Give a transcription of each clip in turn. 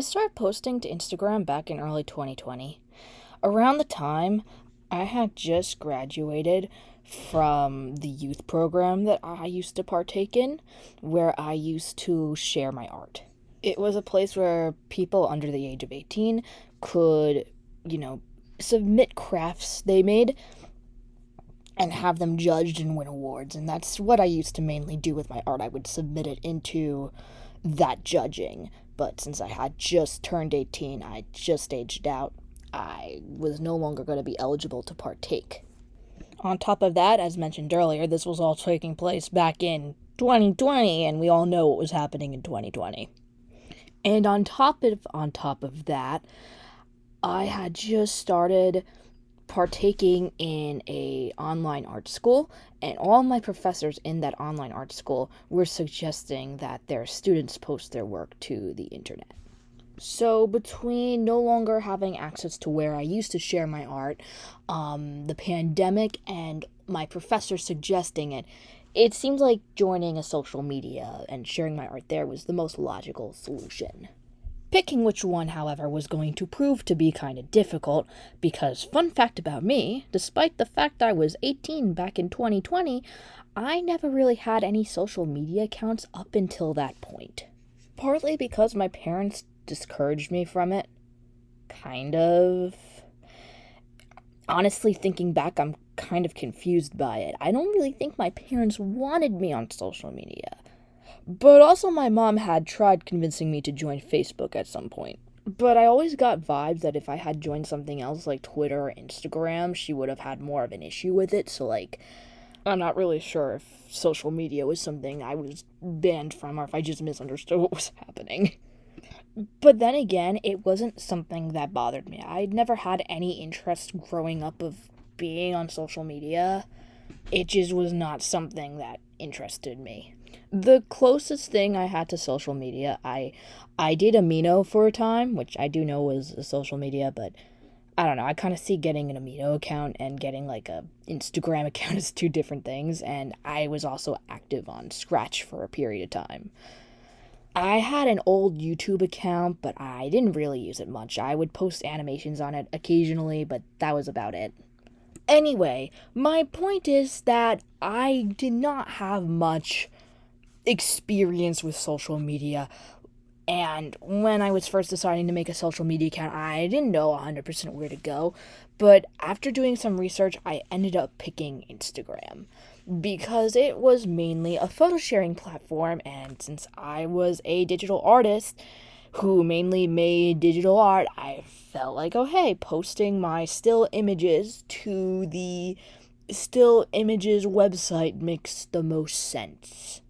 I started posting to Instagram back in early 2020. Around the time, I had just graduated from the youth program that I used to partake in, where I used to share my art. It was a place where people under the age of 18 could, you know, submit crafts they made and have them judged and win awards. And that's what I used to mainly do with my art. I would submit it into that judging. But since I had just turned 18, I just aged out, I was no longer going to be eligible to partake. On top of that, as mentioned earlier, this was all taking place back in 2020, and we all know what was happening in 2020. And on top of that, I had just started partaking in a online art school, and all my professors in that online art school were suggesting that their students post their work to the internet. So between no longer having access to where I used to share my art, the pandemic, and my professor suggesting it, it seemed like joining a social media and sharing my art there was the most logical solution. Picking which one, however, was going to prove to be kind of difficult because, fun fact about me, despite the fact I was 18 back in 2020, I never really had any social media accounts up until that point. Partly because my parents discouraged me from it. Kind of. Honestly, thinking back, I'm kind of confused by it. I don't really think my parents wanted me on social media. But also my mom had tried convincing me to join Facebook at some point. But I always got vibes that if I had joined something else like Twitter or Instagram, she would have had more of an issue with it. So, I'm not really sure if social media was something I was banned from or if I just misunderstood what was happening. But then again, it wasn't something that bothered me. I'd never had any interest growing up of being on social media. It just was not something that interested me. The closest thing I had to social media, I did Amino for a time, which I do know was a social media, but I don't know. I kind of see getting an Amino account and getting like a Instagram account as two different things, and I was also active on Scratch for a period of time. I had an old YouTube account, but I didn't really use it much. I would post animations on it occasionally, but that was about it. Anyway, my point is that I did not have much experience with social media, and when I was first deciding to make a social media account, I didn't know 100% where to go, but after doing some research, I ended up picking Instagram because it was mainly a photo sharing platform, and since I was a digital artist who mainly made digital art, I felt like, oh hey, posting my still images to the still images website makes the most sense.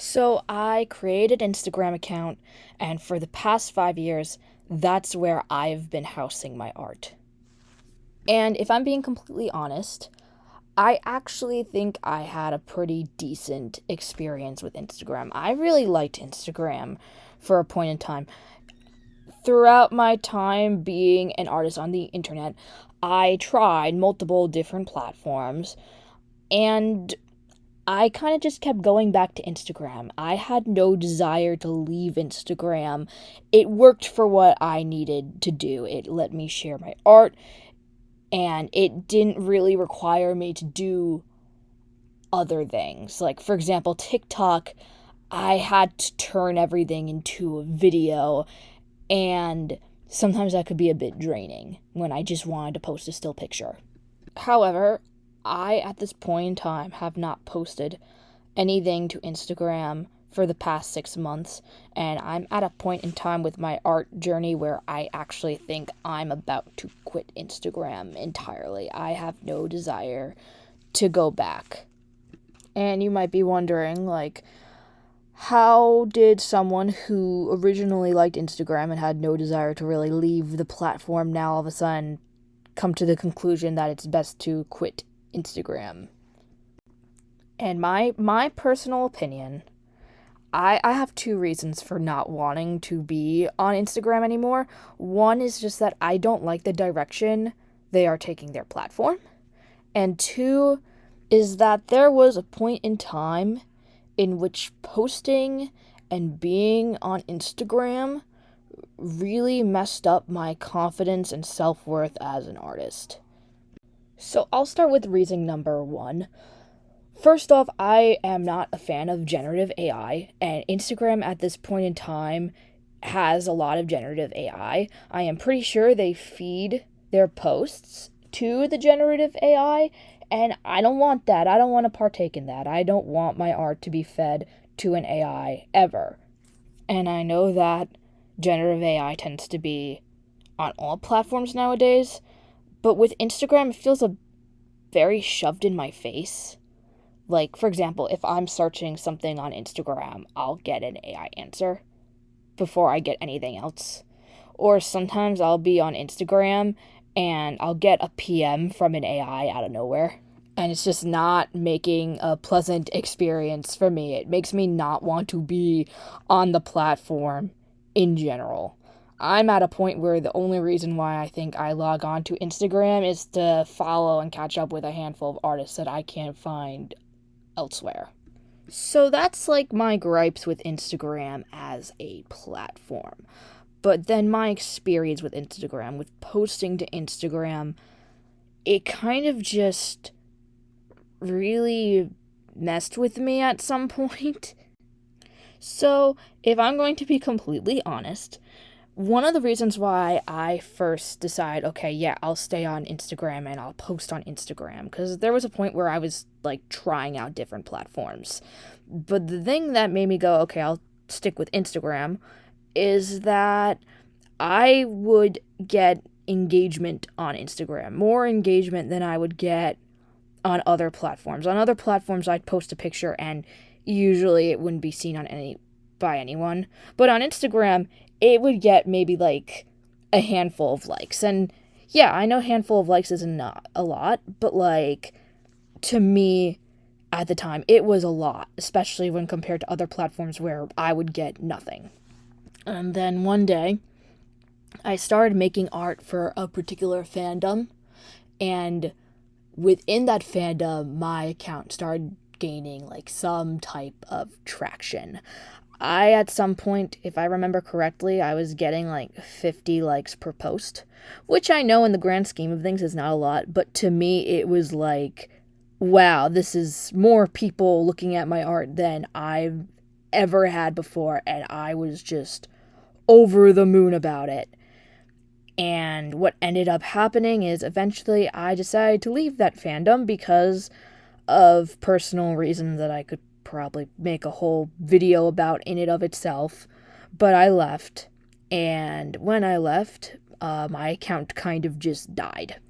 So I created an Instagram account, and for the past 5 years, that's where I've been housing my art. And if I'm being completely honest, I actually think I had a pretty decent experience with Instagram. I really liked Instagram for a point in time. Throughout my time being an artist on the internet, I tried multiple different platforms, and I kind of just kept going back to Instagram. I had no desire to leave Instagram. It worked for what I needed to do. It let me share my art, and it didn't really require me to do other things. Like, for example, TikTok, I had to turn everything into a video, and sometimes that could be a bit draining when I just wanted to post a still picture. However, I, at this point in time, have not posted anything to Instagram for the past 6 months, and I'm at a point in time with my art journey where I actually think I'm about to quit Instagram entirely. I have no desire to go back. And you might be wondering, how did someone who originally liked Instagram and had no desire to really leave the platform now all of a sudden come to the conclusion that it's best to quit Instagram? And my personal opinion, I have two reasons for not wanting to be on Instagram anymore. One is just that I don't like the direction they are taking their platform. And two is that there was a point in time in which posting and being on Instagram really messed up my confidence and self-worth as an artist. So I'll start with reason number one. First off, I am not a fan of generative AI, and Instagram at this point in time has a lot of generative AI. I am pretty sure they feed their posts to the generative AI, and I don't want that. I don't want to partake in that. I don't want my art to be fed to an AI ever. And I know that generative AI tends to be on all platforms nowadays, but with Instagram, it feels very shoved in my face. Like, for example, if I'm searching something on Instagram, I'll get an AI answer before I get anything else. Or sometimes I'll be on Instagram and I'll get a PM from an AI out of nowhere. And it's just not making a pleasant experience for me. It makes me not want to be on the platform in general. I'm at a point where the only reason why I think I log on to Instagram is to follow and catch up with a handful of artists that I can't find elsewhere. So that's like my gripes with Instagram as a platform. But then my experience with Instagram, with posting to Instagram, it kind of just really messed with me at some point. So, if I'm going to be completely honest, one of the reasons why I first decided, okay, yeah, I'll stay on Instagram and I'll post on Instagram, because there was a point where I was like trying out different platforms. But the thing that made me go, okay, I'll stick with Instagram, is that I would get engagement on Instagram, more engagement than I would get on other platforms. On other platforms, I'd post a picture and usually it wouldn't be seen by anyone. But on Instagram, it would get maybe like a handful of likes. And yeah, I know handful of likes isn't not a lot, but like to me at the time, it was a lot, especially when compared to other platforms where I would get nothing. And then one day, I started making art for a particular fandom, and within that fandom, my account started gaining like some type of traction. At some point, if I remember correctly, I was getting like 50 likes per post, which I know in the grand scheme of things is not a lot, but to me, it was like, wow, this is more people looking at my art than I've ever had before, and I was just over the moon about it. And what ended up happening is eventually I decided to leave that fandom because of personal reasons that I could probably make a whole video about in and of itself. But I left. And when I left, my account kind of just died.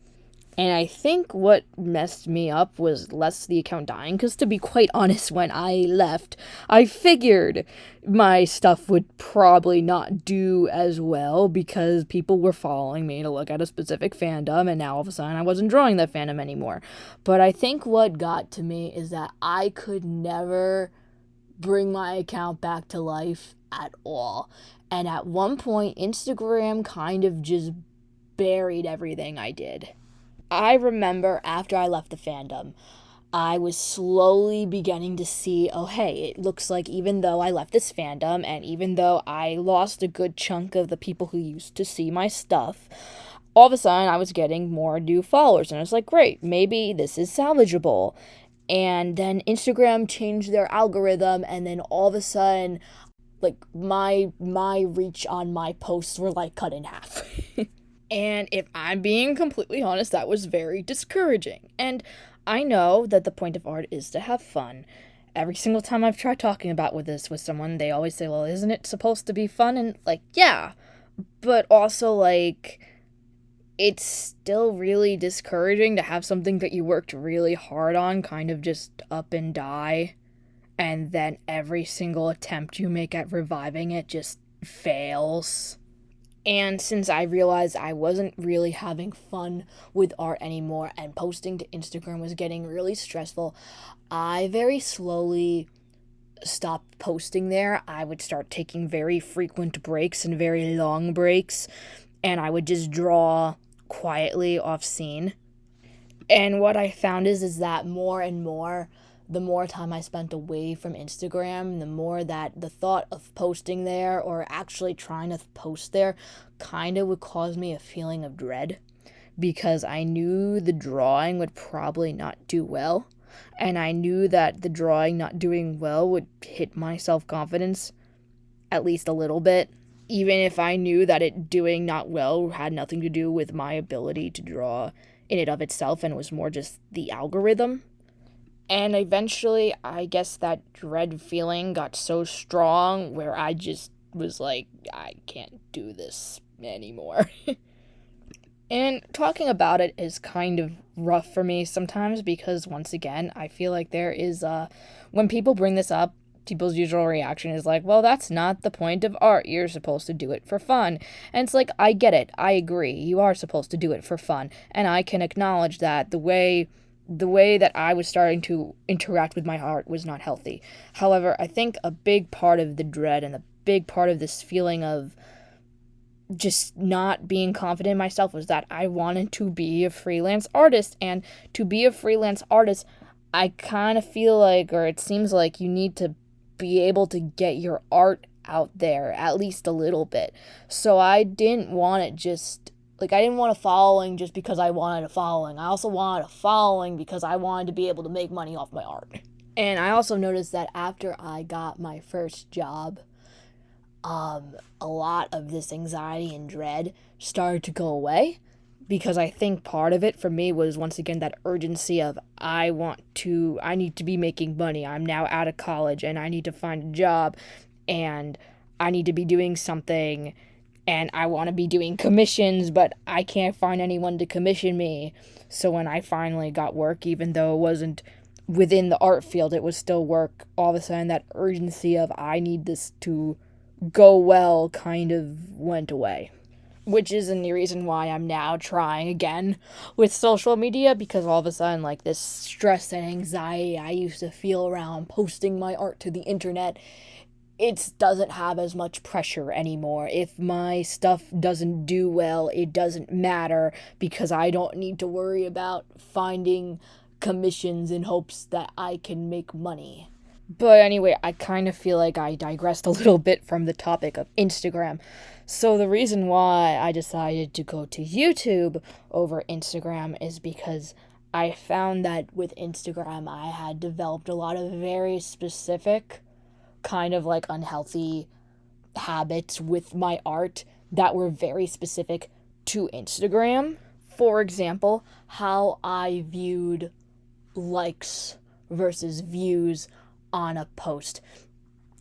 And I think what messed me up was less the account dying, because to be quite honest, when I left, I figured my stuff would probably not do as well because people were following me to look at a specific fandom, and now all of a sudden I wasn't drawing that fandom anymore. But I think what got to me is that I could never bring my account back to life at all. And at one point, Instagram kind of just buried everything I did. I remember after I left the fandom, I was slowly beginning to see, oh, hey, it looks like even though I left this fandom and even though I lost a good chunk of the people who used to see my stuff, all of a sudden I was getting more new followers. And I was like, great, maybe this is salvageable. And then Instagram changed their algorithm, and then all of a sudden, like, my reach on my posts were like cut in half. And if I'm being completely honest, that was very discouraging. And I know that the point of art is to have fun. Every single time I've tried talking about this with someone, they always say, well, isn't it supposed to be fun? And like, yeah, but also like, it's still really discouraging to have something that you worked really hard on kind of just up and die. And then every single attempt you make at reviving it just fails. And since I realized I wasn't really having fun with art anymore and posting to Instagram was getting really stressful, I very slowly stopped posting there. I would start taking very frequent breaks and very long breaks, and I would just draw quietly off scene. And what I found is that more and more the more time I spent away from Instagram, the more that the thought of posting there or actually trying to post there kind of would cause me a feeling of dread, because I knew the drawing would probably not do well. And I knew that the drawing not doing well would hit my self-confidence at least a little bit, even if I knew that it doing not well had nothing to do with my ability to draw in and of itself and was more just the algorithm. And eventually, I guess that dread feeling got so strong where I just was like, I can't do this anymore. And talking about it is kind of rough for me sometimes because, once again, I feel like there is, when people bring this up, people's usual reaction is like, well, that's not the point of art. You're supposed to do it for fun. And it's like, I get it. I agree. You are supposed to do it for fun. And I can acknowledge that the way that I was starting to interact with my art was not healthy. However, I think a big part of the dread and a big part of this feeling of just not being confident in myself was that I wanted to be a freelance artist. And to be a freelance artist, I kind of feel like, or it seems like, you need to be able to get your art out there at least a little bit. So I didn't want it just, like, I didn't want a following just because I wanted a following. I also wanted a following because I wanted to be able to make money off my art. And I also noticed that after I got my first job, a lot of this anxiety and dread started to go away, because I think part of it for me was, once again, that urgency of I need to be making money. I'm now out of college and I need to find a job and I need to be doing something, and I want to be doing commissions, but I can't find anyone to commission me. So when I finally got work, even though it wasn't within the art field, it was still work, all of a sudden that urgency of I need this to go well kind of went away. Which is the reason why I'm now trying again with social media, because all of a sudden, like, this stress and anxiety I used to feel around posting my art to the internet, it doesn't have as much pressure anymore. If my stuff doesn't do well, it doesn't matter, because I don't need to worry about finding commissions in hopes that I can make money. But anyway, I kind of feel like I digressed a little bit from the topic of Instagram. So the reason why I decided to go to YouTube over Instagram is because I found that with Instagram I had developed a lot of very specific, kind of like unhealthy habits with my art that were very specific to Instagram. For example, how I viewed likes versus views on a post.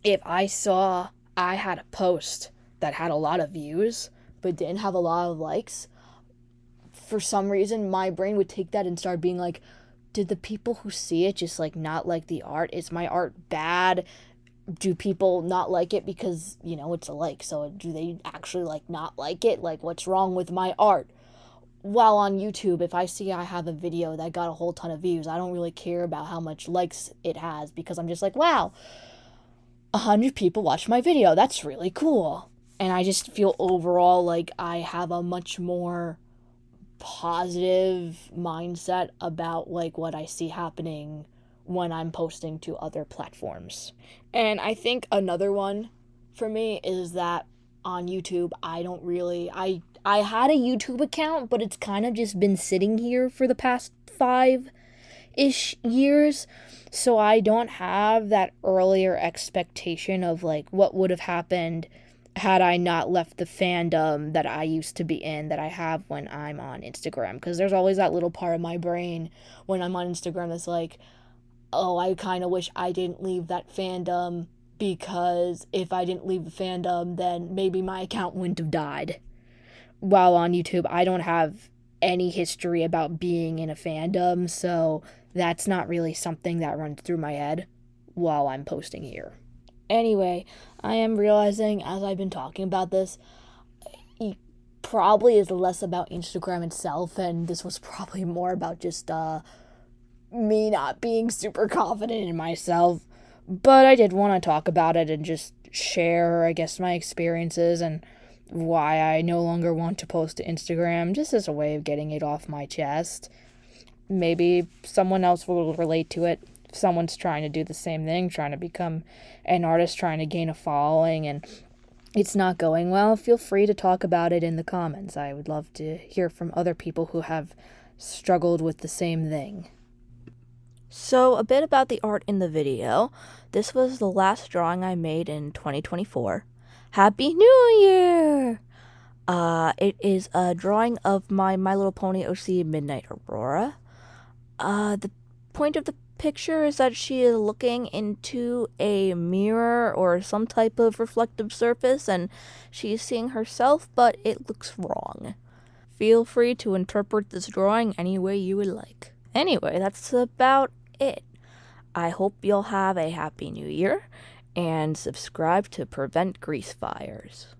If I saw I had a post that had a lot of views but didn't have a lot of likes, for some reason my brain would take that and start being like, did the people who see it just like not like the art? Is my art bad? Do people not like it because, it's a like? So do they actually like not like it? Like, what's wrong with my art? While on YouTube, if I see I have a video that got a whole ton of views, I don't really care about how much likes it has, because I'm just like, wow, 100 people watched my video. That's really cool. And I just feel overall like I have a much more positive mindset about like what I see happening when I'm posting to other platforms. And I think another one for me is that on YouTube, I had a YouTube account, but it's kind of just been sitting here for the past 5-ish years. So I don't have that earlier expectation of like what would have happened had I not left the fandom that I used to be in, that I have when I'm on Instagram. Because there's always that little part of my brain when I'm on Instagram that's like, oh, I kind of wish I didn't leave that fandom, because if I didn't leave the fandom, then maybe my account wouldn't have died. While on YouTube, I don't have any history about being in a fandom, so that's not really something that runs through my head while I'm posting here. Anyway, I am realizing as I've been talking about this, it probably is less about Instagram itself, and this was probably more about just me not being super confident in myself. But I did want to talk about it and just share, I guess, my experiences and why I no longer want to post to Instagram, just as a way of getting it off my chest. Maybe someone else will relate to it. if someone's trying to do the same thing, trying to become an artist, trying to gain a following, and it's not going well, feel free to talk about it in the comments. I would love to hear from other people who have struggled with the same thing. So, a bit about the art in the video. This was the last drawing I made in 2024. Happy New Year! It is a drawing of my Little Pony OC Midnight Aurora. The point of the picture is that she is looking into a mirror or some type of reflective surface, and she's seeing herself, but it looks wrong. Feel free to interpret this drawing any way you would like. Anyway, that's about it. I hope you'll have a happy new year, and subscribe to prevent grease fires.